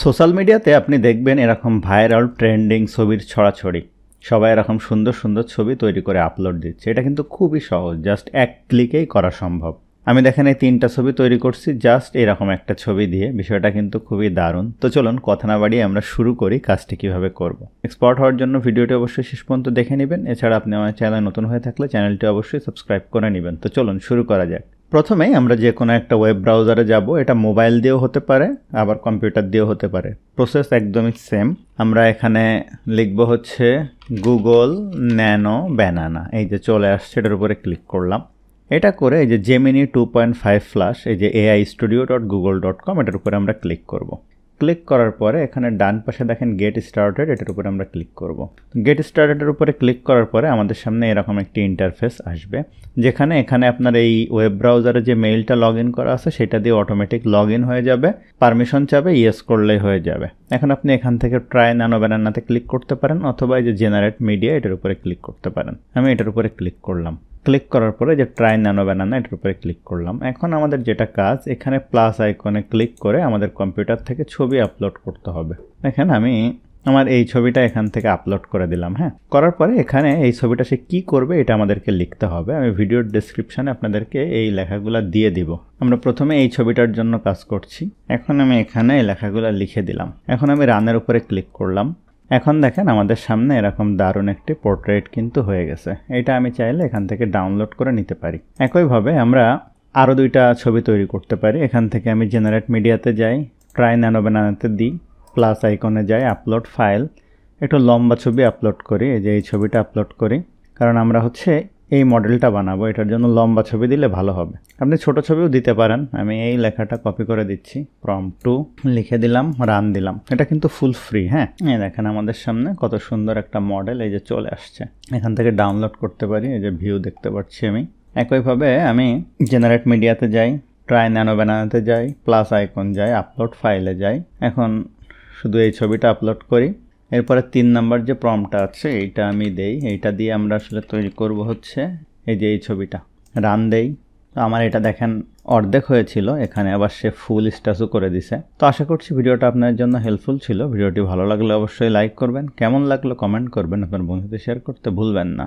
Social মিডিয়াতে আপনি দেখবেন এরকম ভাইরাল ট্রেন্ডিং ছবির ছড়াছড়ি। সবাই এরকম সুন্দর সুন্দর ছবি তৈরি করে আপলোড দিচ্ছে। এটা কিন্তু খুবই সহজ, জাস্ট এক ক্লিকেই করা সম্ভব। আমি দেখেন এই 3টা ছবি তৈরি করছি জাস্ট এরকম একটা ছবি দিয়ে। বিষয়টা কিন্তু খুবই দারুণ। তো চলুন কথা না বাড়িয়ে আমরা শুরু করি কাজটি কিভাবে করব। এক্সপোর্ট হওয়ার জন্য ভিডিওটি অবশ্যই শেষ পর্যন্ত দেখে নেবেন। এছাড়া আপনি আমার চ্যানেলে নতুন হয়ে থাকলে চ্যানেলটি অবশ্যই সাবস্ক্রাইব করে নেবেন। তো চলুন শুরু করা যাক। প্রথমেই আমরা যে কোনো একটা ওয়েব ব্রাউজারে যাব। এটা মোবাইল দিয়েও হতে পারে, আবার কম্পিউটার দিয়েও হতে পারে। প্রসেস একদমই সেম। আমরা এখানে লিখব হচ্ছে গুগল ন্যানো ব্যানানা। এই যে চলে আসছে, এটার উপরে ক্লিক করলাম। এটা করে এই যে জেমিনি 2.5 ফ্ল্যাশ, এই যে aistudio.google.com, এটার উপরে আমরা ক্লিক করব। ক্লিক করার পরে এখানে ডান পাশে দেখেন গেট স্টার্টেড, এটার উপরে আমরা ক্লিক করব। গেট স্টার্টেডের উপরে ক্লিক করার পরে আমাদের সামনে এরকম একটি ইন্টারফেস আসবে, যেখানে এখানে আপনার এই ওয়েব ব্রাউজারে যে মেইলটা লগ ইন করা আছে সেটা দিয়ে অটোমেটিক লগ ইন হয়ে যাবে। পারমিশন চাবে, ইয়েস করলেই হয়ে যাবে। এখন আপনি এখান থেকে ট্রাই ন্যানো ব্যানানাতে ক্লিক করতে পারেন, অথবা এই যে জেনারেট মিডিয়া এটার উপরে ক্লিক করতে পারেন। আমি এটার উপরে ক্লিক করলাম। ক্লিক করার পরে যে ট্রাই ন্যানো ব্যানানা এটার উপরে ক্লিক করলাম। এখন আমাদের যেটা কাজ, এখানে প্লাস আইকনে ক্লিক করে আমাদের কম্পিউটার থেকে ছবি আপলোড করতে হবে। দেখেন আমি আমার এই ছবিটা এখান থেকে আপলোড করে দিলাম। হ্যাঁ, করার পরে এখানে এই ছবিটা সে কী করবে এটা আমাদেরকে লিখতে হবে। আমি ভিডিওর ডেসক্রিপশানে আপনাদেরকে এই লেখাগুলো দিয়ে দিব। আমরা প্রথমে এই ছবিটার জন্য কাজ করছি। এখন আমি এখানে এই লেখাগুলো লিখে দিলাম। এখন আমি রানের উপরে ক্লিক করলাম। এখন দেখেন আমাদের সামনে এরকম দারুণ একটি পোর্ট্রেট কিন্তু হয়ে গেছে। এটা আমি চাইলে এখান থেকে ডাউনলোড করে নিতে পারি। একইভাবে আমরা আরও 2টা ছবি তৈরি করতে পারি। এখান থেকে আমি জেনারেট মিডিয়াতে যাই, ট্রাই ন্যানো ব্যানানাতে দিই, প্লাস আইকনে যাই, আপলোড ফাইল, একটু লম্বা ছবি আপলোড করি। এই যে এই ছবিটা আপলোড করি, কারণ আমরা হচ্ছে এই মডেলটা বানাবো, এটার জন্য লম্বা ছবি দিলে ভালো হবে। আপনি ছোট ছবিও দিতে পারেন। আমি এই লেখাটা কপি করে দিচ্ছি, প্রম্পট 2 লিখে দিলাম, রান দিলাম। এটা কিন্তু ফুল ফ্রি। হ্যাঁ, এই দেখেন আমাদের সামনে কত সুন্দর একটা মডেল এই যে চলে আসছে। এখান থেকে ডাউনলোড করতে পারি, এই যে ভিউ দেখতে পাচ্ছি আমি। একইভাবে আমি জেনারেট মিডিয়াতে যাই, ট্রাই ন্যানো ব্যানানাতে যাই, প্লাস আইকন যাই, আপলোড ফাইলে যাই। এখন শুধু এই ছবিটা আপলোড করি। এরপরে 3 নাম্বার যে প্রম্পটটা আছে এইটা আমি দেই। এইটা দিয়ে আমরা আসলে তৈরি করব হচ্ছে এই যে এই ছবিটা। রান দেই। তো আমার এটা দেখেন অর্ধেক হয়েছিল, এখানে আবার সে ফুল স্ট্যাচু করে দিছে। তো আশা করছি ভিডিওটা আপনার জন্য হেল্পফুল ছিল। ভিডিওটি ভালো লাগলে অবশ্যই লাইক করবেন, কেমন লাগলো কমেন্ট করবেন, আপনার বন্ধুদের শেয়ার করতে ভুলবেন না।